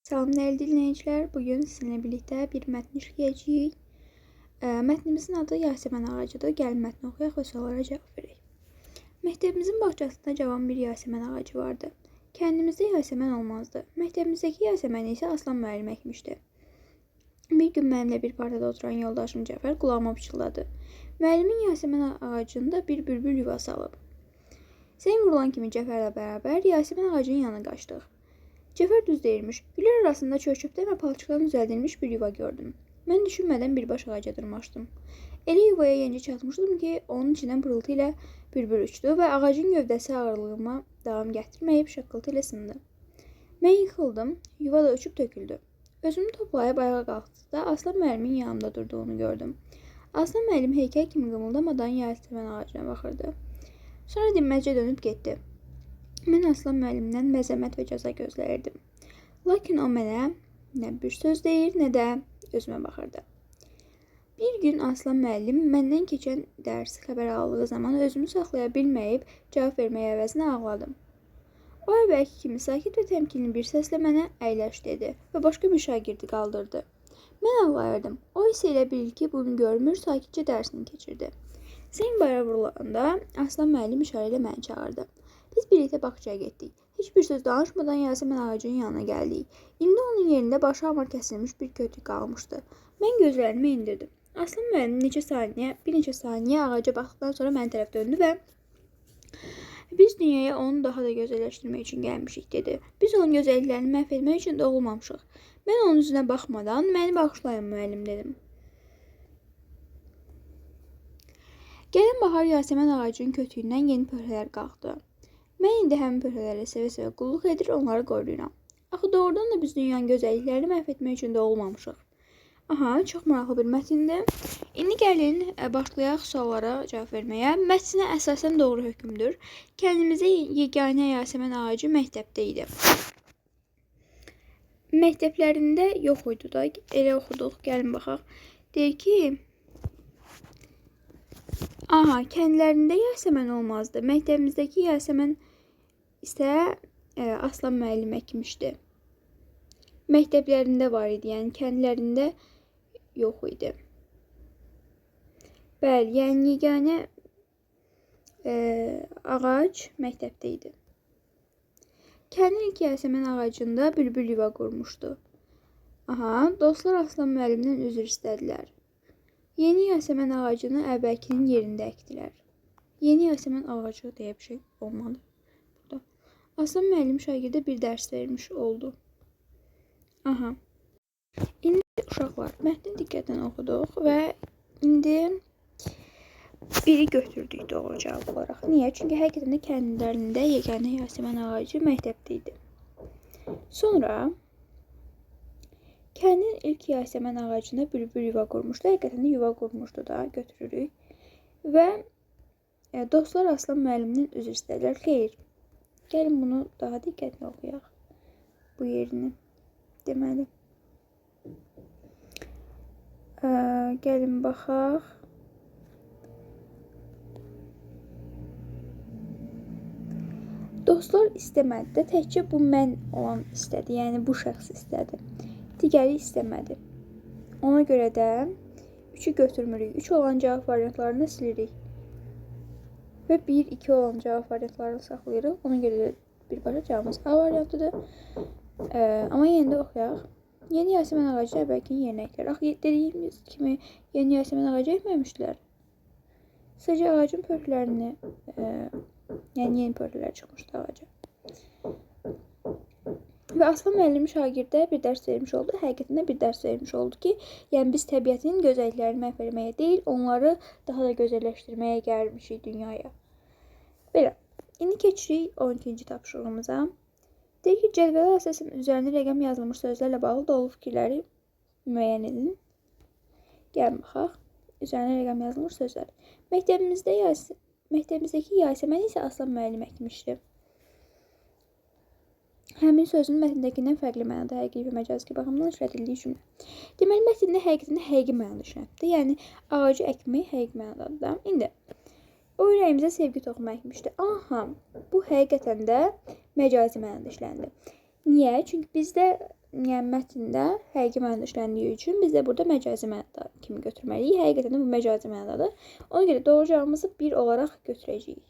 Salam dəyərli dinləyicilər, bugün sizinlə birlikdə bir mətn işləyəcəyik. Mətnimizin adı Yasəmən ağacıdır. Gəlin mətni oxuyaq və suallara cavab verək. Məktəbimizin bağçasında cavan bir Yasəmən ağacı vardı. Kəndimizdə Yasəmən olmazdı. Məktəbimizdəki Yasəməni isə Aslan müəllim əkmişdi. Bir gün mənimlə bir partada oturan yoldaşım Cəfər qulağıma pıçıldadı. Müəllimin Yasəmən ağacında bir bülbül yuva salıb. Zəng vurulan kimi Cəfərlə bərabər Yasəmən ağacının yanına qaçdıq. Cəfər düz deyirmiş. Güllər arasında çökübdən və palçıqdan düzəldilmiş bir yuva gördüm. Mən düşünmədən birbaş ağaca dırmaşdım. Elə yuvaya yenicə çatmışdım ki, onun içindən pırıltı ilə bülbül uçdu və ağacın gövdəsi ağırlığıma davam gətirməyib şaqqıltı ilə sındı. Mən yıxıldım, yuva da uçub töküldü. Özümü toplayıb ayağa qalxdıqda Aslan müəllimin yanımda durduğunu gördüm. Aslan müəllim heykəl kimi qımıldamadan Yasəmən ağacına baxırdı. Sonra dinməzcə dönüb getdi. Mən Aslan müəllimdən məzəmmət və cəza gözləyirdim. Lakin o mənə nə bir söz deyir, nə də özümə baxırdı. Bir gün Aslan müəllim məndən keçən dərs xəbər aldığı zaman özümü saxlaya bilməyib cavab verməyə əvəzinə ağladım. O əvvəlki kimi sakit və təmkinli bir səslə mənə əyləş dedi və başqa bir şagirdi qaldırdı. Mən ağlayırdım. O isə elə bil ki, bunu görmür, sakitcə dərsini keçirdi. Zəng bayra vurulanda Aslan müəllim işarə ilə məni çağırdı. Biz birlikdə bağçaya getdik. Heç bir söz danışmadan Yasəmən ağacının yanına gəldik. İndi onun yerində başı hamar kəsilmiş bir kötük qalmışdı. Mən gözlərimi indirdim. Aslan müəllim bir neçə saniyə ağaca baxdıqdan sonra mənə tərəf döndü və biz dünyaya onu daha da gözəlləşdirmək üçün gəlmişik, dedi. Biz onun gözəlliklərini məhv etmək üçün doğulmamışıq. Mən onun üzünə baxmadan, məni bağışlayın müəllim, dedim. Gələn bahar Yasəmən ağacının kötüyündən yeni pöhrələr qalxdı. Mən indi həmin pöhrələrə sevə-sevə qulluq edir, onları qoruyuram. Axı doğrudan da biz dünyanın gözəlliklərini məhv etmək üçün doğulmamışıq. Aha, çox maraqlı bir mətndir. İndi gəlin başlayaq suallara cavab verməyə. Mətnə əsasən doğru hökmdür. Kəndimizdə yeganə Yasəmən ağacı məktəbdə idi. Məktəblərində yox idi da, elə oxuduq. Gəlin baxaq. Deyir ki, kəndlərində Yasəmən olmazdı. Məktəbimizdəki Yasəmən isə Aslan müəllim əkmişdi. Məktəblərində var idi, yəni kəndlərində yox idi. Bəli, yəni yeganə ağac məktəbdə idi. Kəndin ilk Yasəmən ağacında bülbül yuva qurmuşdu. Dostlar Aslan müəllimdən üzr istədilər. Yeni Yasəmən ağacını əvvəlkinin yerində əkdilər. Yeni Yasəmən ağacı deyə bir şey olmadı. Aslan müəllim şagirdə bir dərs vermiş oldu. İndi uşaqlar, mətni diqqətlə oxuduq və indi biri götürdük doğru cavab olaraq. Niyə? Çünki həqiqətən də kəndlərində yeganə Yasəmən ağacı məktəbdə idi. Sonra kəndin ilk Yasəmən ağacında bülbül yuva qurmuşdu. Həqiqətən də yuva qurmuşdu da, götürürük. Və dostlar Aslan müəllimdən üzr istədilər. Xeyr. Gəlin bunu daha diqqətlə oxuyaq. Bu yerini. Deməli. Gəlin baxaq. Dostlar istəmədi də, təkcə bu mən olan istədi. Yəni bu şəxs istədi. Digəri istəmədi. Ona görə də 3-ü götürmürük. 3 olan cavab variantlarını silirik. Və 1, 2 olan cavab variantlarını saxlayırıq. Ona görə də birbaşa cavabımız A variantıdır. Amma yenə də oxuyaq. Yeni Yasəmən ağacı əvvəlkinin yerinə əkilər. Axı dediyimiz kimi yeni Yasəmən ağacı əkməmişdilər. Sadəcə ağacın pöhrələrini, yəni yeni pöhrələr çıxmışdı ağaca. Və Aslan müəllim şagirdə bir dərs vermiş oldu. Həqiqətən də bir dərs vermiş oldu ki, yəni biz təbiətin gözəlliklərini məhv etməyə deyil, onları daha da gözəlləşdirməyə gəlmişik dünyaya. Belə. İndi keçirik 12-ci tapşırığımıza. Deyir ki, cədvələ əsasən üzərində rəqəm yazılmış sözlərlə bağlı dolu fikirləri müəyyən edin. Gəlin baxaq. Üzərində rəqəm yazılmış sözlər. Məktəbimizdəki Yasəmən isə Aslan müəllim əkmişdi. Həmin sözün mətndəkindən fərqli mənada həqiqi və məcazi baxımdan işlədildiyi cümlə. Deməli, mətndə həqiqətən həqiqi mənada işlənibdir. Yəni, ağacı əkmək həqiqi mənadadır. İndi, o ürəyimizə sevgi toxumu əkmişdi. Bu həqiqətən də məcazi mənada işləndi. Niyə? Çünki bizdə yəni mətndə həqiqi mənada işləndiyi üçün biz də burada məcazi mənada kimi götürməliyik. Həqiqətən də bu məcazi mənadadır. Ona görə doğru cavabımızı 1 olaraq götürəcəyik.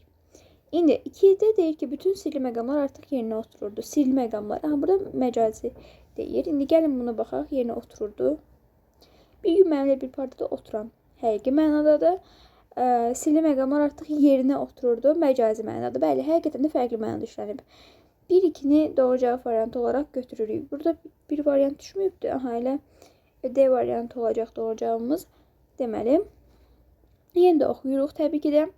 İndi 2-də deyir ki, bütün sirli məqamlar artıq yerinə otururdu. Sirli məqamlar. Aha, burada məcazi deyir. İndi gəlin buna baxaq. Yerinə otururdu. Bir gün mənimlə bir partida oturan həqiqi mənadadır. Sirli məqamlar artıq yerinə otururdu. Məcazi mənadadır. Bəli, həqiqətən də fərqli mənada işlənib. 1-2-ni doğru cavab variantı olaraq götürürük. Burada bir variant düşməyibdir. Aha, elə D variantı olacaq doğru cavabımız. Deməli, yenə də oxuyuruq təbii ki də.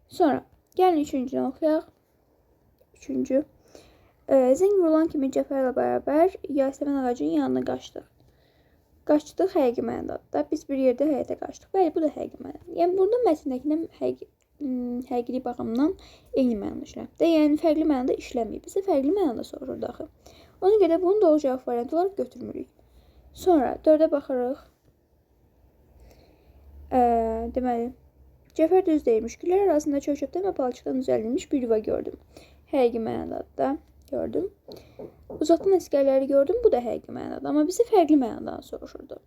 Sonra gəlin 3-cünü oxuyaq. 3-cü. Zəng vurulan kimi Cəfərlə bərabər Yasəmən ağacının yanına qaçdıq. Qaçdıq həqiqi mənadadır. Biz bir yerdə həyətə qaçdıq. Bəli, bu da həqiqi mənadadır. Yəni, burada mətndəkindən həqiqilik baxımından eyni mənada işləmir. Yəni, fərqli mənada işləməyib. Bizə fərqli mənada sorulur daxı. Ona görə bunu doğru cavab variantı olaraq götürmürük. Sonra 4-ə baxırıq. Deməli, Cəfər düz deymiş. Güllər arasında çöp-çöpdən və palçıqdan düzəldilmiş bir yuva gördüm. Həqiqi mənadadır da gördüm. Uzaqdan əsgərləri gördüm. Bu da həqiqi mənadadır. Amma bizi fərqli mənadan soruşurdu.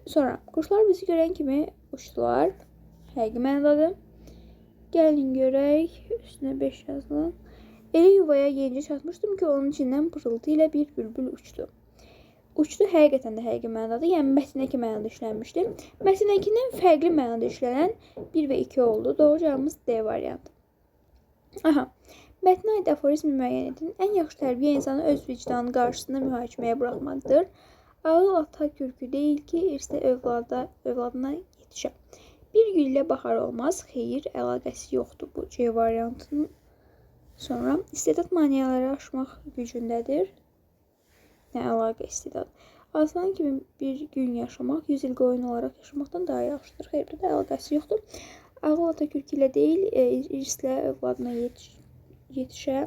Sonra quşlar bizi görən kimi uçdular. Həqiqi mənadadır. Gəlin görək. Üstünə 5 yazılan. Elə yuvaya yenicə çatmışdım ki, onun içindən pırıltı ilə bir bülbül uçdu. Uçdu həqiqətən də həqiqi mənadadır. Yəni, mətndəki mənada işlənmişdir. Mətndəkindən fərqli mənada işlənən 1 və 2 oldu. Doğru cavabımız D variantı. Aha. Mətnə aid aforizmi müəyyən edin. Ən yaxşı tərbiyə insanı öz vicdanı qarşısında mühakiməyə buraxmaqdır. Ağıl ata kürkü deyil ki, irsdə övladına yetişə. Bir güllə bahar olmaz. Xeyir, əlaqəsi yoxdur bu C variantının. Sonra istedad maniyaları aşmaq gücündədir. Nə əlaqə istedad? Aslan kimi bir gün yaşamaq 100 il qoyun olaraq yaşamaqdan daha yaxşıdır. Xeyr, burada əlaqəsi yoxdur. Ağıl ata kürkü ilə deyil, irslə övladına yetişə.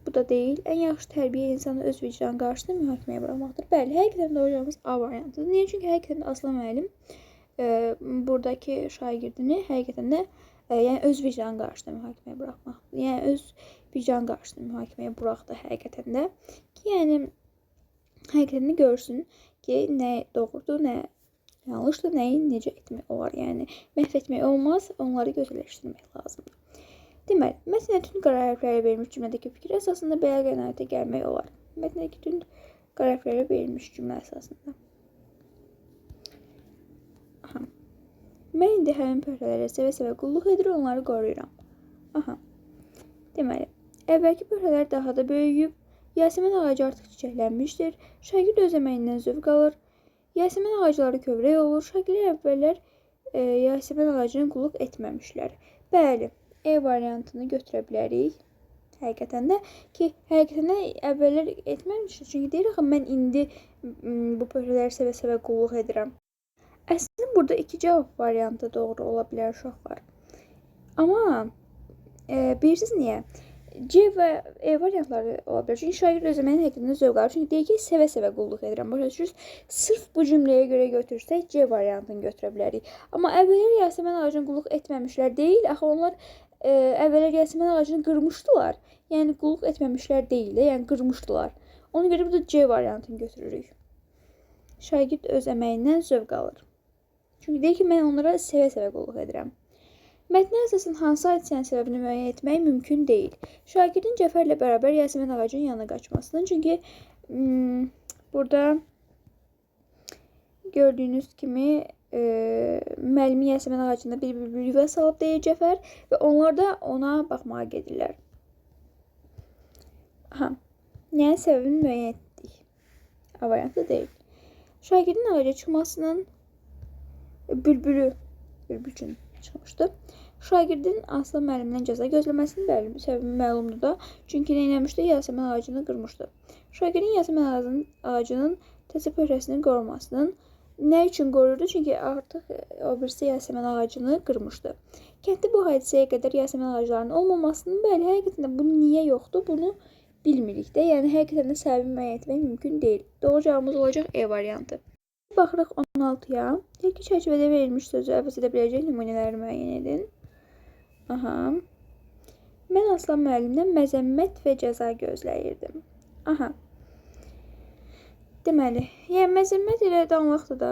Bu da deyil. Ən yaxşı tərbiyə insanı öz vicdanı qarşısında mühakiməyə buraxmaqdır. Bəli, həqiqətən də hocamız A variantıdır. Niyə? Çünki həqiqətən də Aslan müəllim buradakı şagirdini həqiqətən də yəni öz vicdanı qarşısında mühakiməyə buraxmaq. Yəni öz vicdanı qarşısında mühakiməyə buraxdı həqiqətən də ki, yəni həqiqətən də görsün ki, nə doğrudur, nə yanlışdır, nəyi necə etmək olar. Yəni məhv etmək olmaz, onları gözəlləşdirmək lazımdır. Deməli, mətndə tünd qara hərflərlə verilmiş cümlədəki fikir əsasında belə qənaətə gəlmək olar. Mətndəki tünd qara hərflərlə verilmiş cümlə əsasında. Aha. Mən indi həmin pöhrələrə sevə-sevə qulluq edir, onları qoruyuram. Aha. Deməli, əvvəlki pöhrələr daha da böyüyüb, Yasəmən ağacı artıq çiçəklənmişdir, şagird öz əməyindən zövq alır, Yasəmən ağacları kövrək olur, şagirdlər əvvəllər Yasəmən ağacına qulluq etməmişlər. Bəli, E variantını götürə bilərik. Həqiqətən də ki, həqiqətən də əvvəllər etməmişdir. Çünki deyir axı, mən indi bu pöhrələri sevə-sevə qulluq edirəm. Əslində burada 2 cavab variantı doğru ola bilər uşaqlar. Amma bilirsiniz niyə? C və E variantları ola bilər. Çünki şagird öz əməyinin həqiqətən zövq alır. Çünki deyir ki, sevə-sevə qulluq edirəm. Başa düşürsünüz? Sırf bu cümləyə görə götürsək C variantını götürə bilərik. Amma əvvəllər Yasəmən ağacına qulluq etməmişlər deyil. Axı onlar əvvəllər Yasəmən ağacını qırmışdılar. Yəni qulluq etməmişlər deyil, yəni qırmışdılar. Ona görə burada C variantını götürürük. Şagird öz əməyindən zövq alır. Çünki deyir ki, mən onlara sevə-sevə qulluq edirəm. Mətnə əsasən hansı hadisənin səbəbini müəyyən etmək mümkün deyil. Şagirdin Cəfərlə bərabər Yasəmən ağacının yanına qaçmasının. Çünki burada gördüyünüz kimi müəllimi Yasəmən ağacında bir yuvə salıb deyir Cəfər və onlar da ona baxmağa gedirlər. Aha. Yəni səbəbini müəyyən etdik. A variantı deyil. Şagirdin ağaca çıxmasının bülbül üçün çıxmışdı. Şagirdin Aslan müəllimdən cəza gözləməsinin səbəbi məlumdur da. Çünki nə etmişdi? Yasəmən ağacını qırmışdı. Şagirdin Yasəmən ağacının təzə pöhrəsini qorumasının nə üçün qorurdu? Çünki artıq o birisi Yasəmən ağacını qırmışdı. Kənddə bu hadisəyə qədər Yasəmən ağaclarının olmamasının bəli, həqiqətən də bu niyə yoxdur? Bunu bilmirik də. Yəni həqiqətən də səbəbi müəyyən etmək mümkün deyil. Doğru cavabımız olacaq E variantı. Baxırıq 16-ya. Deyir ki, çərçivədə verilmiş sözü əvəz edə biləcək nümunələri müəyyən edin. Aha. Mən Aslan müəllimdən məzəmmət və cəza gözləyirdim. Aha. Deməli, yəni məzəmmət elə danlıqdır da.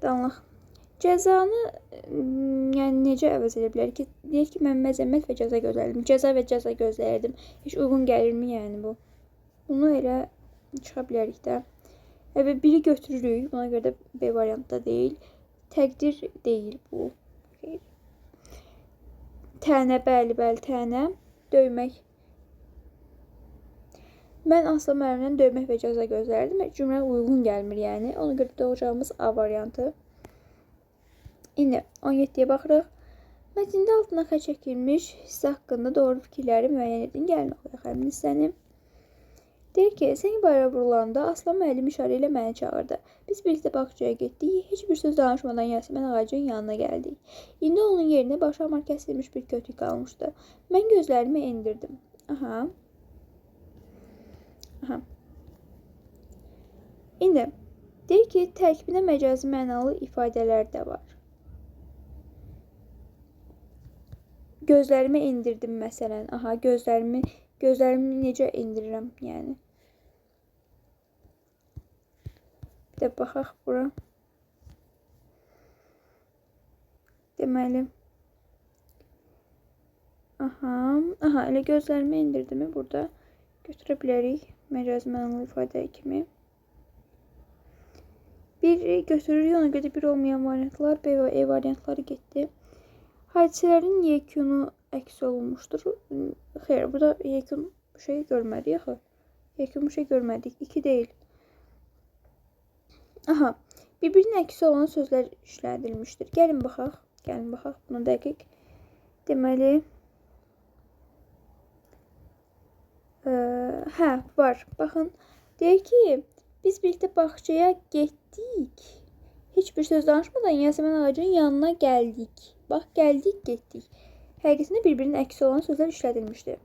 Danlıq. Cəzanı yəni necə əvəz edə bilər ki? Deyək ki, mən məzəmmət və cəza gözləyirdim. Cəza və cəza gözləyirdim. Heç uyğun gəlirmi yəni bu? Bunu elə çıxa bilərik də. Və biri götürürük. Buna görə də B variantda deyil. Təqdir deyil bu. Tənə, bəli, tənə. Döymək. Mən Aslan müəllimdən döymək və cəza gözləyirdim. Cümlə uyğun gəlmir yəni. Ona görə də doğacağımız A variantı. İndi 17-yə baxırıq. Mətndə altına xətt çəkilmiş hissə haqqında doğru fikirləri müəyyən edin. Gəlin oxuyaq həmin hissəni. Deyir ki, səni bayra vurulanda Aslan müəllim işarə ilə məni çağırdı. Biz birlikdə bağçaya getdik. Heç bir söz danışmadan Yasəmən ağacın yanına gəldik. İndi onun yerinə başamar kəsilmiş bir kötük qalmışdı. Mən gözlərimi endirdim. Aha. İndi deyir ki, tərkibində məcazi mənalı ifadələr də var. Gözlərimi endirdim məsələn. Aha, gözlərimi necə endirirəm yəni. Bir də baxaq bura. Deməli. Aha, elə gözlərimi endirdimi burada götürə bilərik məcazi mənalı ifadə kimi. Bir götürürük, ona görə bir olmayan variantlar B və E variantları getdi. Hadisələrin yekunu əks olunmuşdur. Xeyr, burada yekun şey görmədik axı. Yekun bir şey görmədik. 2 deyil. Aha, bir-birinin əksi olan sözlər işlədilmişdir. Gəlin baxaq. Buna dəqiq. Deməli, var. Baxın, deyir ki, biz birlikdə bağçaya getdik. Heç bir söz danışmadan Yasəmən ağacının yanına gəldik. Bax, gəldik, getdik. Həqiqətində bir-birinin əksi olan sözlər işlədilmişdir.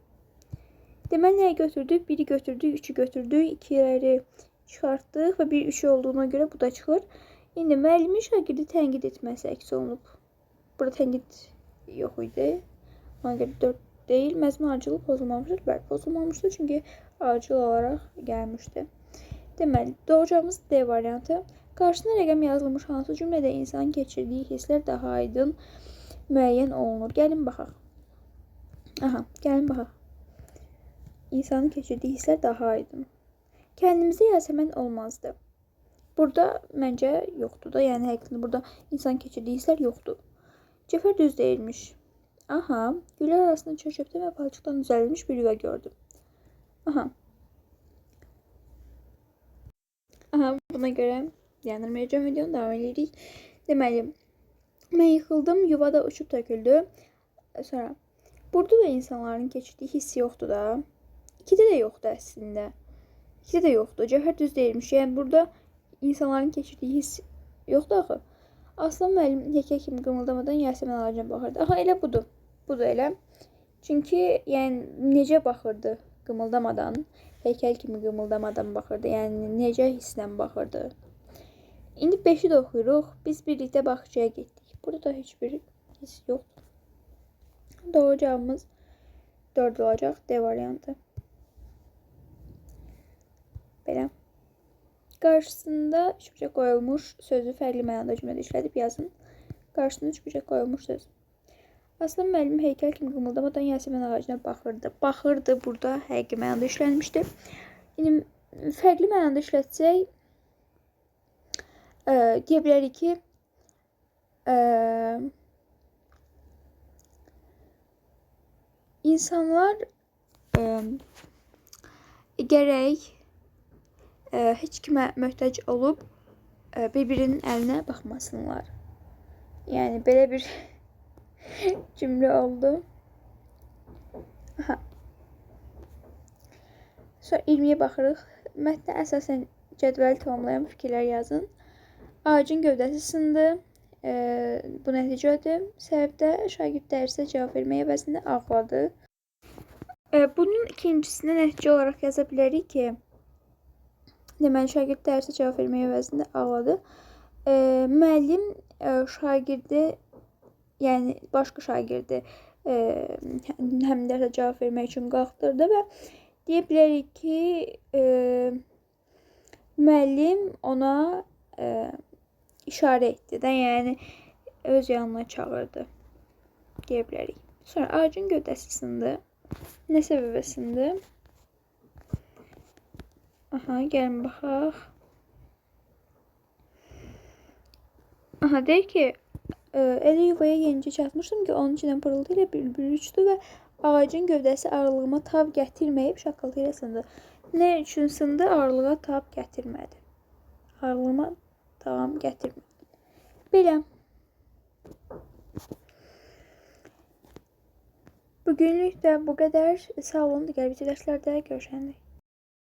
Deməli, nəyi götürdük? 1-i götürdük, 3-ü götürdük, 2-ləri çıxartdıq və 1-3 olduğuna görə bu da çıxır. İndi müəllimin şagirdi tənqid etməsi əks olunub. Burada tənqid yox idi. Ona görə 4 deyil. Məzmun arıcılığı pozulmamışdır. Bəli, pozulmamışdır çünki arıcıl olaraq gəlmişdi. Deməli, doğacağımız D variantı. Qarşısına rəqəm yazılmış hansı cümlədə insanın keçirdiyi hisslər daha aydın müəyyən olunur. Gəlin baxaq. Gəlin baxaq. İnsanın keçirdiyi hisslər daha aydın. Kəndimizdə Yasəmən olmazdı. Burada məncə yoxdur da. Yəni, həqiqətən burada insan keçirdiyi hisslər yoxdur. Cəfər düz deyilmiş. Güllər arasında çöçöpdən və palçıqdan düzəlmiş bir yuva gördüm. Buna görə yanılmayacağım videonu davam edirik. Deməli, mən yıxıldım, yuvada uçub töküldü. Sonra, burada da insanların keçirdiyi hiss yoxdur da. 2-də də yoxdur əslində. 2-də də yoxdur. Cəfər düz deyilmiş. Yəni, burada insanların keçirdiyi hiss yoxdur axı. Aslan müəllim heykəl kimi qımıldamadan Yasəmən ağacına baxırdı. Elə budur. Budur elə. Çünki, yəni, necə baxırdı qımıldamadan? Heykəl kimi qımıldamadan baxırdı. Yəni, necə hisslə baxırdı? İndi 5-i də oxuyuruq. Biz birlikdə bağçaya getdik. Burada da heç bir hiss yoxdur. Doğru cavabımız 4 olacaq. D variantı. Belə. Qarşısında 3 bucaq qoyulmuş sözü fərqli mənada cümlədə işlədib yazın. Qarşısında 3 bucaq qoyulmuş söz. Aslan müəllim heykəl kimi qımıldamadan Yasəmən ağacına baxırdı. Baxırdı burada həqiqi mənada işlənmişdir. İndi fərqli mənada işlətsək, deyə bilərik ki, insanlar gərək heç kimə möhtac olub bir-birinin əlinə baxmasınlar. Yəni, belə bir cümlə oldu. Sonra 20-yə baxırıq. Mətnə əsasən cədvəli tamamlayan fikirlər yazın. Ağacın gövdəsi sındı. Bu nəticədir. Səbəbdə şagird dərsə cavab vermək əvəzində ağladı. Bunun ikincisini nəticə olaraq yaza bilərik ki, deməli, şagird dərsə cavab vermək əvəzində ağladı. Müəllim şagirdi, yəni başqa şagirdi həmin dərsə cavab vermək üçün qalxdırdı və deyə bilərik ki, Müəllim ona işarə etdi də, yəni öz yanına çağırdı deyə bilərik. Sonra ağacın gövdəsi sındı. Nə səbəbə sındı? Aha, gəlin baxaq. Aha, deyir ki, elə yuvaya yenicə çatmışdım ki, onun içindən pırıltı ilə bülbül uçdu və ağacın gövdəsi ağırlığıma tab gətirməyib şaqqıltı ilə sındı. Nə üçün sındı? Ağırlığa tab gətirmədi. Ağırlığıma tab gətirmədi. Belə. Bugünlük də bu qədər. Sağ olun, digər video dərslərdə görüşərik.